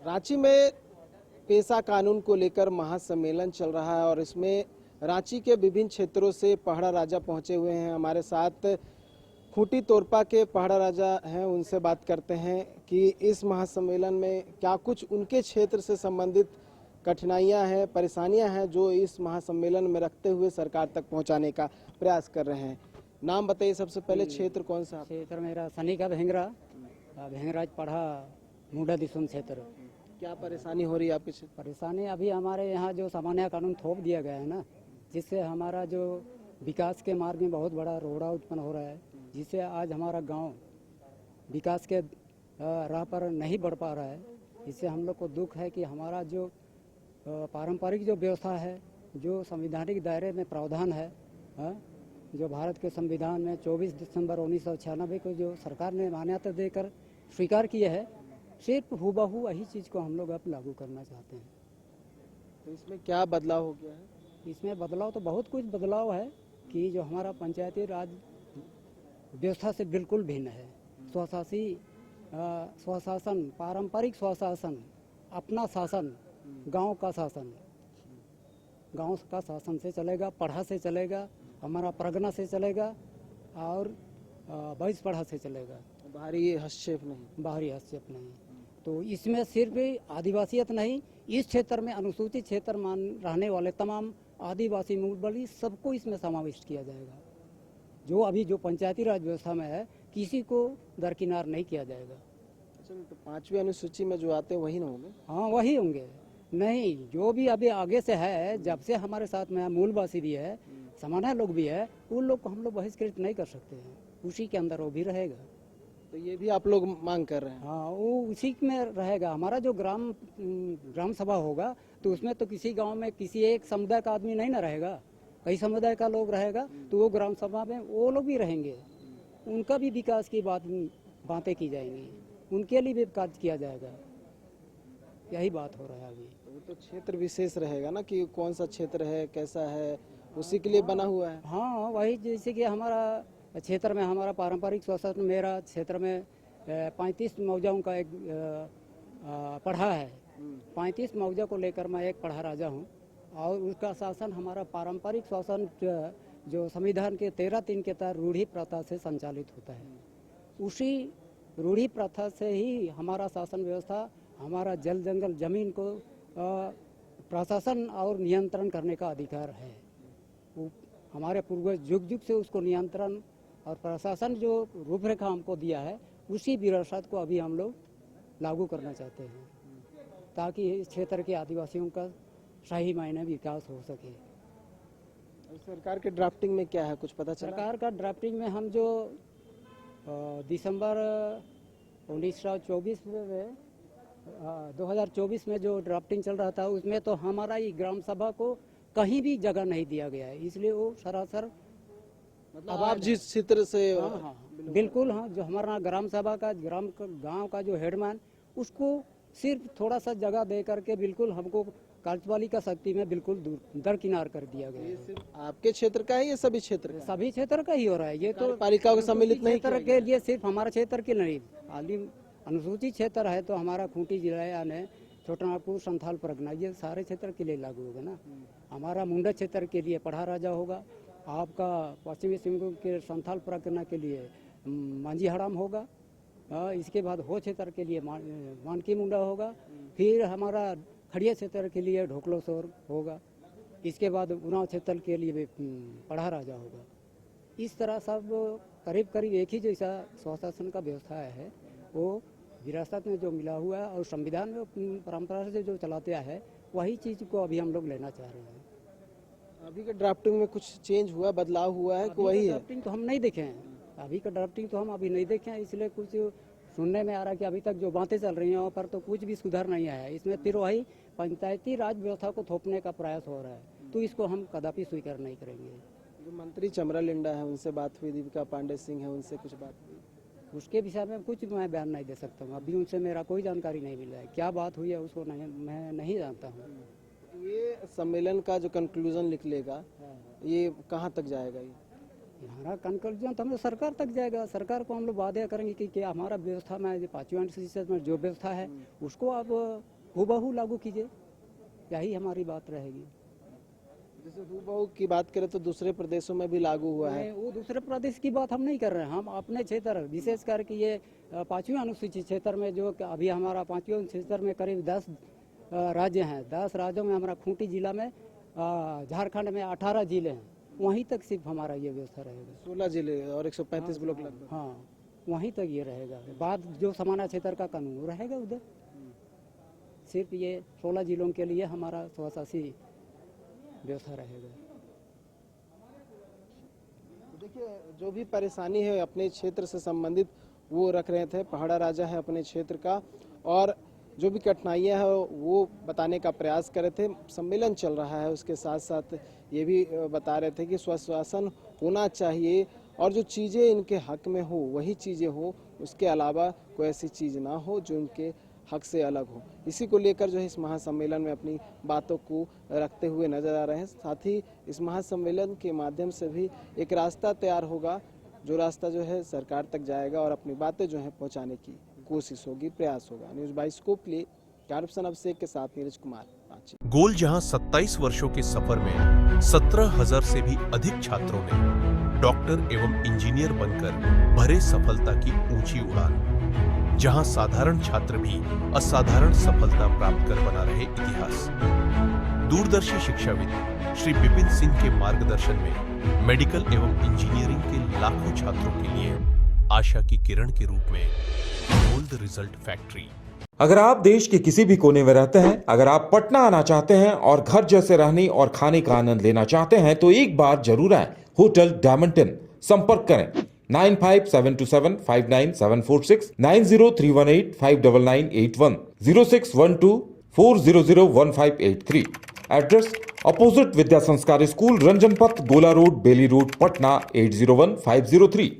रांची में पेशा कानून को लेकर महासम्मेलन चल रहा है और इसमें रांची के विभिन्न क्षेत्रों से पहाड़ा राजा पहुंचे हुए हैं। हमारे साथ खूंटी तोरपा के पहाड़ा राजा हैं, उनसे बात करते हैं कि इस महासम्मेलन में क्या कुछ उनके क्षेत्र से संबंधित कठिनाइयां हैं, परेशानियां हैं जो इस महासम्मेलन में रखते हुए सरकार तक पहुंचाने का प्रयास कर रहे हैं। नाम बताइए सबसे पहले, क्षेत्र कौन सा? क्षेत्र मेरा सनी का भेंगराज पढ़ा मुंडा दिसुन क्षेत्र। क्या परेशानी हो रही है आपके क्षेत्र? परेशानी अभी हमारे यहाँ जो सामान्य कानून थोप दिया गया है ना, जिससे हमारा जो विकास के मार्ग में बहुत बड़ा रोड़ा उत्पन्न हो रहा है, जिससे आज हमारा गांव विकास के राह पर नहीं बढ़ पा रहा है। इससे हम लोग को दुख है कि हमारा जो पारंपरिक जो व्यवस्था है, जो संवैधानिक दायरे में प्रावधान है, जो भारत के संविधान में 24 दिसंबर 1996 को जो सरकार ने मान्यता देकर स्वीकार किया है, सिर्फ हूबहू वही चीज़ को हम लोग अब लागू करना चाहते हैं। तो इसमें क्या बदलाव हो गया है? इसमें बदलाव तो बहुत कुछ बदलाव है कि जो हमारा पंचायती राज व्यवस्था से बिल्कुल भिन्न है। स्वशासन, पारंपरिक स्वशासन, अपना शासन, गांव का शासन, गांव का शासन से चलेगा, पढ़ा से चलेगा, हमारा परगना से चलेगा और 22 पढ़ा से चलेगा। बाहरी हस्तक्षेप नहीं। बाहरी हस्तक्षेप नहीं। तो इसमें सिर्फ आदिवासियत नहीं, इस क्षेत्र में अनुसूचित क्षेत्र मान रहने वाले तमाम आदिवासी मूलबली सबको इसमें समाविष्ट किया जाएगा। जो अभी जो पंचायती राज व्यवस्था में है, किसी को दरकिनार नहीं किया जाएगा। अच्छा, तो 5वीं अनुसूची में जो आते हैं वही ना होंगे? हाँ, वही होंगे। नहीं, जो भी अभी आगे से है, जब से हमारे साथ में मूलवासी भी है, सामान्य लोग भी है, उन लोग को हम लोग बहिष्कृत नहीं कर सकते हैं। उसी के अंदर वो भी रहेगा। तो ये भी आप लोग मांग कर रहे हैं? हाँ, वो उसी में रहेगा। हमारा जो ग्राम सभा होगा, तो उसमें तो किसी गांव में किसी एक समुदाय का आदमी नहीं ना रहेगा, कई समुदाय का लोग रहेगा। तो वो ग्राम सभा में वो लोग भी रहेंगे, उनका भी विकास की बातें की जाएंगी, उनके लिए भी कार्य किया जाएगा। यही बात हो रहा है अभी। तो क्षेत्र विशेष रहेगा ना कि कौन सा क्षेत्र है, कैसा है, उसी के लिए बना हुआ है। हाँ, वही जैसे कि हमारा क्षेत्र में हमारा पारंपरिक स्वशासन, मेरा क्षेत्र में 35 मौजाओं का एक पढ़ा है। 35 मौजा को लेकर मैं एक पढ़ा राजा हूँ और उसका शासन हमारा पारंपरिक शासन जो संविधान के 13(3) के तहत रूढ़ी प्रथा से संचालित होता है। उसी रूढ़ी प्रथा से ही हमारा शासन व्यवस्था, हमारा जल जंगल जमीन को प्रशासन और नियंत्रण करने का अधिकार है। हमारे पूर्वज युग युग से उसको नियंत्रण और प्रशासन जो रूपरेखा हमको दिया है, उसी विरासत को अभी हम लोग लागू करना चाहते हैं, ताकि इस क्षेत्र के आदिवासियों का सही मायने विकास हो सके। सरकार के ड्राफ्टिंग में क्या है, कुछ पता चला? सरकार का ड्राफ्टिंग में हम जो दिसंबर 2024 में जो ड्राफ्टिंग चल रहा था, उसमें तो हमारा ही ग्राम सभा को कहीं भी जगह नहीं दिया गया है। इसलिए वो सरासर मतलब आप जिस क्षेत्र से? हाँ, बिल्कुल। हाँ, जो हमारा ग्राम सभा का गांव का जो हेडमैन, उसको सिर्फ थोड़ा सा जगह दे करके बिल्कुल हमको कार्यपालिका शक्ति में बिल्कुल दरकिनार कर दिया गया है। ये सिर्फ आपके क्षेत्र का है या सभी क्षेत्र का? सभी क्षेत्र का ही हो रहा है। ये तो पालिकाओं को सम्मिलित नहीं क्षेत्र के लिए, सिर्फ हमारे क्षेत्र के नहीं, अनुसूचित क्षेत्र है तो हमारा खूंटी जिला यानी छोटानागपुर, संथाल परगना, ये सारे क्षेत्र के लिए लागू होगा ना। हमारा मुंडा क्षेत्र के लिए पढ़ा राजा होगा, आपका पश्चिमी सिंहभूम के संथाल परगना के लिए मांझी हड़ाम होगा, इसके बाद हो क्षेत्र के लिए मानकी मुंडा होगा, फिर हमारा खड़िया क्षेत्र के लिए ढोकलोसोर होगा, इसके बाद उन्नाव क्षेत्र के लिए पढ़ा राजा होगा। इस तरह सब करीब करीब एक ही जैसा स्वशासन का व्यवस्था है, वो विरासत में जो मिला हुआ है और संविधान में परंपरा से जो चलाते है, वही चीज़ को अभी हम लोग लेना चाह रहे हैं। अभी के ड्राफ्टिंग में कुछ चेंज हुआ, बदलाव हुआ है कि वही है? ड्राफ्टिंग तो हम नहीं देखे हैं, अभी का ड्राफ्टिंग तो हम अभी नहीं देखे हैं, इसलिए कुछ सुनने में आ रहा है कि अभी तक जो बातें चल रही हैं वहाँ पर तो कुछ भी सुधार नहीं आया है। इसमें फिर वही पंचायती राज व्यवस्था को थोपने का प्रयास हो रहा है, तो इसको हम कदापि स्वीकार नहीं करेंगे। जो मंत्री चमरा लिंडा है, उनसे बात हुई, दीपिका पांडे सिंह है, उनसे कुछ बात हुई? उसके विषय में कुछ मैं बयान नहीं दे सकता हूँ, अभी उनसे मेरा कोई जानकारी नहीं मिला है। क्या बात हुई है उसको मैं नहीं जानता हूँ। ये सम्मेलन का जो कंक्लूजन निकलेगा, ये कहाँ तक जाएगा? ये हमारा कंक्लूजन तो हमें सरकार तक जाएगा। सरकार को हम लोग वादे करेंगे कि हमारा व्यवस्था में 5वीं अनुसूची में जो व्यवस्था है उसको अब हूबहू लागू कीजिए, यही हमारी बात रहेगी। जैसे हूबहू की बात करें तो दूसरे प्रदेशों में भी लागू हुआ है। वो दूसरे प्रदेश की बात हम नहीं कर रहे हैं, हम अपने क्षेत्र विशेष करके ये 5वीं अनुसूचित क्षेत्र में जो अभी हमारा 5वीं अनुसूचित क्षेत्र में करीब 10 राज्य हैं। 10 राज्यों में हमारा खूंटी जिला में, झारखंड में 18 जिले हैं, वहीं तक सिर्फ हमारा ये व्यवस्था रहेगा। 16 जिले और 135 ब्लॉक लगभग। हाँ, वहीं तक ये रहेगा। बाद जो समाना क्षेत्र का कानून रहेगा उधर, सिर्फ ये 16 जिलों के लिए हमारा स्वशासी व्यवस्था रहेगा। देखिए, जो भी परेशानी है अपने क्षेत्र से संबंधित वो रख रहे थे। पहाड़ा राजा है अपने क्षेत्र का, और जो भी कठिनाइयां हैं वो बताने का प्रयास कर रहे थे। सम्मेलन चल रहा है, उसके साथ साथ ये भी बता रहे थे कि स्वशासन होना चाहिए और जो चीज़ें इनके हक में हो वही चीज़ें हो, उसके अलावा कोई ऐसी चीज़ ना हो जो इनके हक से अलग हो। इसी को लेकर जो है इस महासम्मेलन में अपनी बातों को रखते हुए नजर आ रहे हैं। साथ ही इस महासम्मेलन के माध्यम से भी एक रास्ता तैयार होगा, जो रास्ता जो है सरकार तक जाएगा और अपनी बातें जो है पहुंचाने की कोशिश होगी, प्रयास होगा। न्यूज़ बाय स्कोप के लिए कारपसन अभिषेक के साथ नीरज कुमार, रांची। गोल जहां 27 वर्षों के सफर में 17,000 से भी अधिक छात्रों ने डॉक्टर एवं इंजीनियर बनकर भरे सफलता की ऊंची उड़ान, जहां साधारण छात्र भी असाधारण सफलता प्राप्त कर बना रहे इतिहास। दूरदर्शी शिक्षाविद श्री विपिन सिंह के मार्गदर्शन में मेडिकल एवं इंजीनियरिंग के लाखों छात्रों के लिए आशा की किरण के रूप में गोल्ड रिजल्ट फैक्ट्री। अगर आप देश के किसी भी कोने में रहते हैं, अगर आप पटना आना चाहते हैं और घर जैसे रहने और खाने का आनंद लेना चाहते हैं तो एक बार जरूर आए होटल डायमंटन। संपर्क करें 9572759746, 9031859981, 0612400153। एड्रेस अपोजिट विद्या संस्कार स्कूल, रंजन पथ, गोला रोड, बेली रोड, पटना 801503।